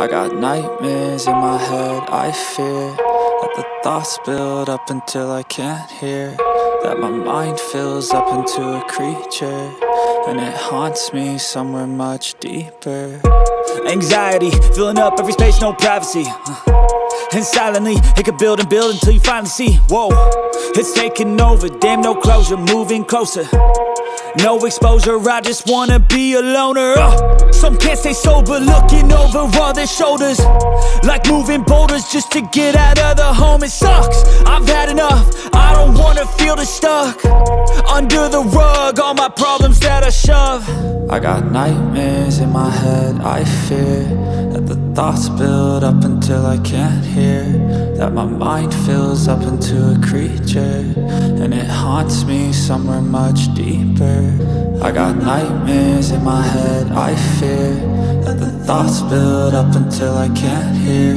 I got nightmares in my head, I fear that the thoughts build up until I can't hear, that my mind fills up into a creature, and it haunts me somewhere much deeper. Anxiety, filling up every space, no privacy. And silently, it could build and build until you finally see, whoa, it's taking over, damn, no closure, moving closer. No exposure, I just wanna be a loner. Some can't stay sober, looking over all their shoulders, like moving boulders just to get out of the home. It sucks, I've had enough, I don't wanna feel the stuck under the rug, all my problems that I shove. I got nightmares in my head, I fear that the thoughts build up until I can't hear, that my mind fills up into a creature, and it haunts me somewhere much deeper. I got nightmares in my head, I fear that the thoughts build up until I can't hear,